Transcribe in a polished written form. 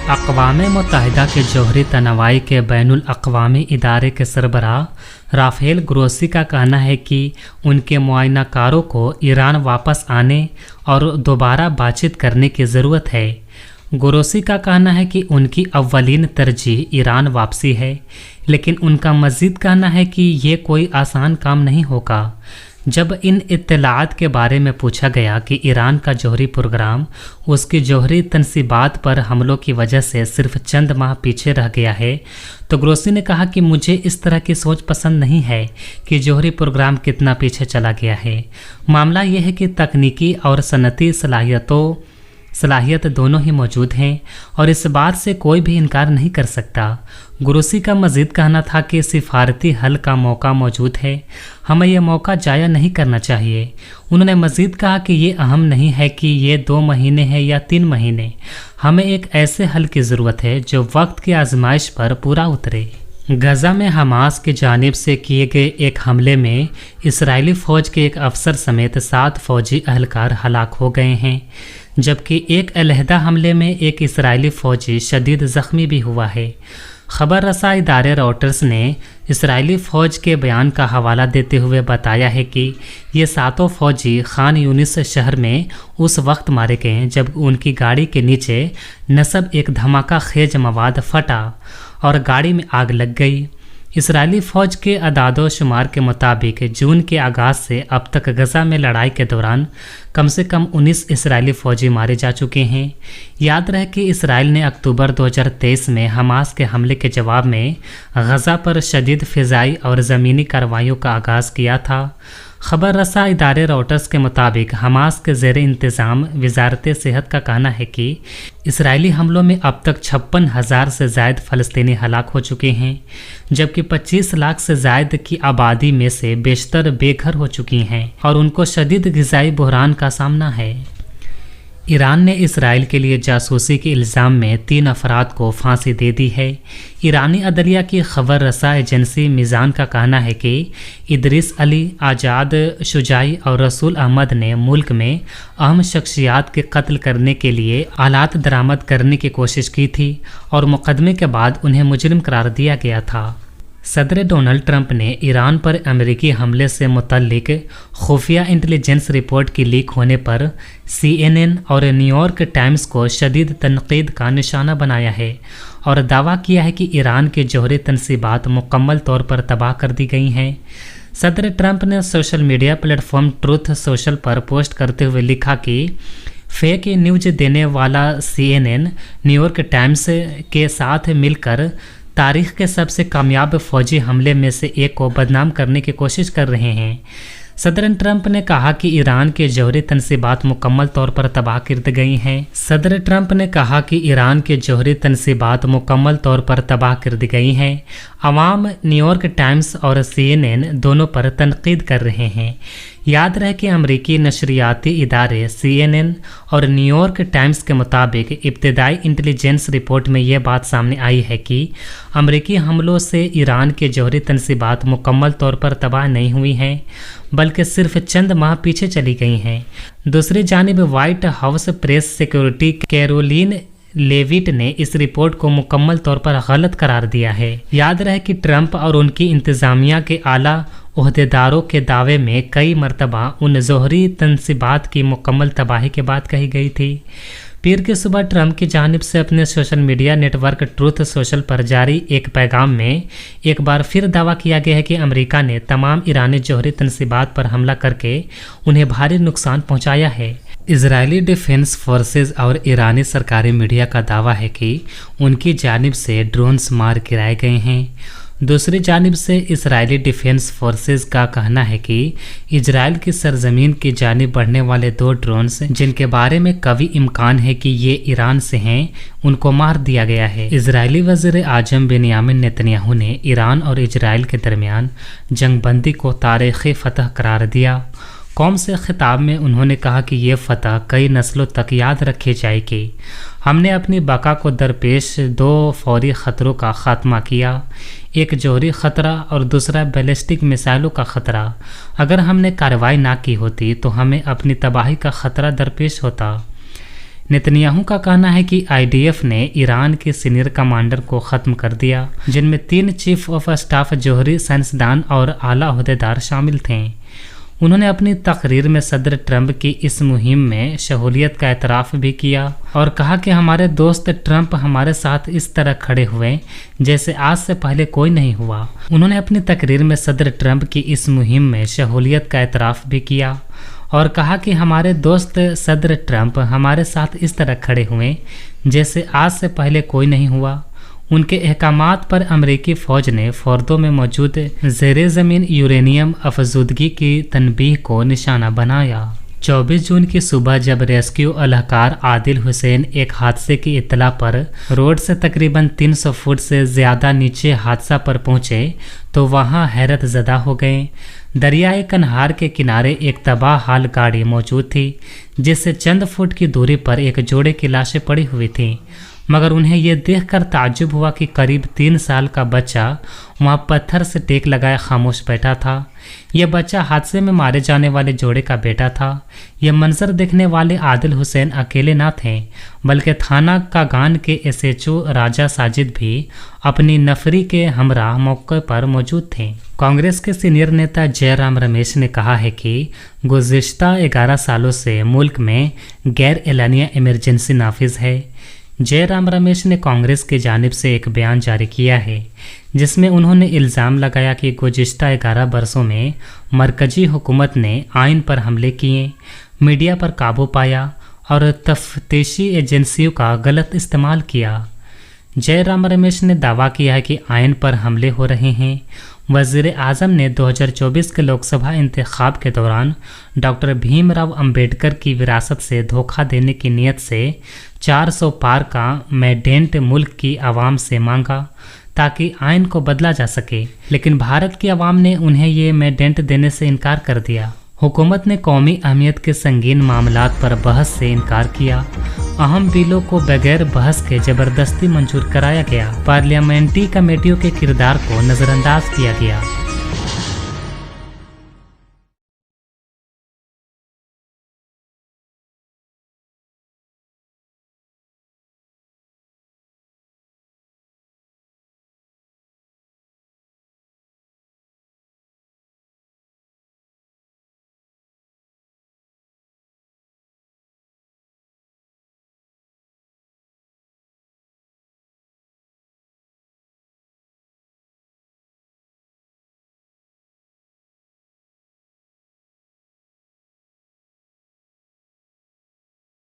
अक़वाम मुत्तहिदा के जौहरी तनवाई के बैनुल अक़वामी इदारे के सरबराह राफेल ग्रोसी का कहना है कि उनके मुआयनाकारों को ईरान वापस आने और दोबारा बातचीत करने की ज़रूरत है। ग्रोसी का कहना है कि उनकी अव्वलीन तरजीह ईरान वापसी है, लेकिन उनका मज़ीद कहना है कि ये कोई आसान काम नहीं होगा। जब इन इत्तलात के बारे में पूछा गया कि ईरान का जौहरी प्रोग्राम उसकी जौहरी तनसीबात पर हमलों की वजह से सिर्फ चंद माह पीछे रह गया है, तो ग्रोसी ने कहा कि मुझे इस तरह की सोच पसंद नहीं है कि जौहरी प्रोग्राम कितना पीछे चला गया है। मामला यह है कि तकनीकी और सनती सलाहियत दोनों ही मौजूद हैं और इस बात से कोई भी इनकार नहीं कर सकता। ग्रोसी का मज़ीद कहना था कि सिफारती हल का मौका मौजूद है, हमें यह मौका ज़ाया नहीं करना चाहिए। उन्होंने मज़ीद कहा कि ये अहम नहीं है कि ये 2 महीने हैं या 3 महीने, हमें एक ऐसे हल की ज़रूरत है जो वक्त की आजमाइश पर पूरा उतरे। गज़ा में हमास की जानिब से किए गए एक हमले में इसराइली फ़ौज के एक अफसर समेत 7 फ़ौजी अहलकार हलाक हो गए हैं, जबकि एक अलहदा हमले में एक इसराइली फ़ौजी शदीद ज़ख्मी भी हुआ है। ख़बर रसा इदारे रॉयटर्स ने इसराइली फ़ौज के बयान का हवाला देते हुए बताया है कि ये 7 फ़ौजी खान यूनिस शहर में उस वक्त मारे गए जब उनकी गाड़ी के नीचे नस्ब एक धमाका खेज मवाद फटा और गाड़ी में आग लग गई। इसराइली फ़ौज के अदादो शुमार के मुताबिक जून के आगाज़ से अब तक गज़ा में लड़ाई के दौरान कम से कम 19 इसराइली फ़ौजी मारे जा चुके हैं। याद रहे कि इसराइल ने अक्टूबर 2023 में हमास के हमले के जवाब में गज़ा पर शदीद फ़िज़ाई और ज़मीनी कार्रवाइयों का आगाज़ किया था। ख़बर रसा इदारे रॉयटर्स के मुताबिक हमास के ज़ेर इंतज़ाम वज़ारत सेहत का कहना है कि इसराइली हमलों में अब तक 56,000 से ज़ायद फ़लस्तीनी हलाक हो चुके हैं, जबकि 25 लाख से ज़ायद की आबादी में से बेशतर बेघर हो चुकी हैं और उनको शदीद ग़िज़ाई बहरान का सामना है। ईरान ने इसराइल के लिए जासूसी के इल्ज़ाम में 3 अफराद को फांसी दे दी है। ईरानी अदलिया की खबर रसा एजेंसी मीज़ान का कहना है कि इदरीस अली, आज़ाद शुजाई और रसूल अहमद ने मुल्क में अहम शख्सियात के कत्ल करने के लिए आलात दरामद करने की कोशिश की थी और मुकदमे के बाद उन्हें मुजरिम करार दिया गया था। सदर डोनाल्ड ट्रंप ने ईरान पर अमेरिकी हमले से मुतल्लिक खुफिया इंटेलिजेंस रिपोर्ट की लीक होने पर CNN और न्यूयॉर्क टाइम्स को शदीद तनकीद का निशाना बनाया है और दावा किया है कि ईरान के जौहरी तनसीबात मुकम्मल तौर पर तबाह कर दी गई हैं। सदर ट्रंप ने social media platform truth social पर पोस्ट करते हुए लिखा कि फेक न्यूज देने वाला CNN न्यूयॉर्क टाइम्स के साथ मिलकर तारीख़ के सबसे कामयाब फ़ौजी हमले में से एक को बदनाम करने की कोशिश कर रहे हैं। सदर ट्रंप ने कहा कि ईरान के जौहरी तनसीबात मुकम्मल तौर पर तबाह कर गई हैं। सदर ट्रंप ने कहा कि ईरान के जौहरी तनसीबात मुकम्मल तौर पर तबाह कर दी गई हैं। अवाम न्यूयॉर्क टाइम्स और CNN दोनों पर तनकीद कर रहे हैं। याद रहे कि अमरीकी नशरियाती इदारे CNN और न्यूयॉर्क टाइम्स के मुताबिक इब्तदाई इंटेलिजेंस रिपोर्ट में यह बात सामने आई है कि अमरीकी हमलों से ईरान के जौहरी तनसीबात मुकम्मल तौर पर तबाह नहीं हुई हैं, बल्कि सिर्फ चंद माह पीछे चली गई हैं। दूसरी जानिब white house press security Karoline Leavitt ने इस रिपोर्ट को मुकम्मल तौर पर गलत करार दिया है। याद रहे कि ट्रंप और उनकी इंतज़ामिया के आला ओहदेदारों के दावे में कई मरतबा उन जौहरी तनसीबात की मुकम्मल तबाही के बाद कही गई थी। पीर की सुबह ट्रंप की जानिब से अपने social media network truth social पर जारी एक पैगाम में एक बार फिर दावा किया गया है कि अमेरिका ने तमाम ईरानी जौहरी तनसीबात पर हमला करके उन्हें भारी नुकसान पहुंचाया है। इजरायली डिफेंस फोर्सेस और ईरानी सरकारी मीडिया का दावा है कि उनकी जानिब से ड्रोन्स मार गिराए गए हैं। दूसरी जानिब से इसराइली डिफेंस फोर्सेस का कहना है कि इजराइल की सरजमीन की जानिब बढ़ने वाले 2 ड्रोन्स जिनके बारे में कभी इम्कान है कि ये ईरान से हैं, उनको मार दिया गया है। इजरायली वज़ीर आज़म बेनियामिन नेतन्याहू ने ईरान और इजराइल के दरमियान जंगबंदी को तारीख़ी फ़तह करार दिया। कौम से खिताब में उन्होंने कहा कि ये फ़तह कई नस्लों तक याद रखी जाएगी। हमने अपनी बका को दरपेश 2 फौरी ख़तरों का ख़ात्मा किया, एक जौहरी ख़तरा और दूसरा बैलिस्टिक मिसाइलों का ख़तरा। अगर हमने कार्रवाई ना की होती तो हमें अपनी तबाही का ख़तरा दरपेश होता। नेतन्याहू का कहना है कि आईडीएफ ने ईरान के सीनियर कमांडर को ख़त्म कर दिया, जिनमें 3 चीफ ऑफ स्टाफ जौहरी, साइंसदान और आला ओहदेदार शामिल थे। उन्होंने अपनी तकरीर में सदर ट्रंप की इस मुहिम में शमूलियत का एतराफ़ भी किया और कहा कि हमारे दोस्त ट्रंप हमारे साथ इस तरह खड़े हुए जैसे आज से पहले कोई नहीं हुआ। उन्होंने अपनी तकरीर में सदर ट्रंप की इस मुहिम में शमूलियत का एतराफ़ भी किया और कहा कि हमारे दोस्त सदर ट्रंप हमारे साथ इस तरह खड़े हुए जैसे आज से पहले कोई नहीं हुआ। उनके अहकामात पर अमेरिकी फ़ौज ने फोर्दो में मौजूद ज़ेरे ज़मीन यूरेनियम अफजूदगी की तनबीह को निशाना बनाया। 24 जून की सुबह जब रेस्क्यू एहलकार आदिल हुसैन एक हादसे की इत्तला पर रोड से तकरीबन 300 फुट से ज़्यादा नीचे हादसा पर पहुंचे तो वहां हैरत ज़दा हो गए। दरियाए कन्हार के किनारे एक तबाह हाल गाड़ी मौजूद थी, जिससे चंद फुट की दूरी पर एक जोड़े की लाशें पड़ी हुई थीं, मगर उन्हें यह देखकर ताज्जुब हुआ कि करीब 3 साल का बच्चा वहां पत्थर से टेक लगाए खामोश बैठा था। यह बच्चा हादसे में मारे जाने वाले जोड़े का बेटा था। यह मंजर देखने वाले आदिल हुसैन अकेले न थे, बल्कि थाना कागान के एसएचओ राजा साजिद भी अपनी नफरी के हमराह मौके पर मौजूद थे। कांग्रेस के सीनियर नेता जयराम रमेश ने कहा है कि गुज़िश्ता 11 सालों से मुल्क में गैर एलानिया इमरजेंसी नाफिज है। जयराम रमेश ने कांग्रेस की जानिब से एक बयान जारी किया है, जिसमें उन्होंने इल्ज़ाम लगाया कि गुज़िश्ता 11 बरसों में मरकजी हुकूमत ने आइन पर हमले किए, मीडिया पर काबू पाया और तफ्तीशी एजेंसियों का गलत इस्तेमाल किया। जयराम रमेश ने दावा किया है कि आइन पर हमले हो रहे हैं। वज़ीर आज़म ने 2024 के लोकसभा इंतखाब के दौरान डॉक्टर भीमराव अंबेडकर की विरासत से धोखा देने की नीयत से 400 पार का मैंडेट मुल्क की आवाम से मांगा ताकि आइन को बदला जा सके, लेकिन भारत की आवाम ने उन्हें ये मैंडेट देने से इनकार कर दिया। हुकूमत ने कौमी अहमियत के संगीन मामलात पर बहस से इनकार किया। अहम बिलों को बगैर बहस के जबरदस्ती मंजूर कराया गया। पार्लियामेंट्री कमेटियों के किरदार को नज़रअंदाज किया गया।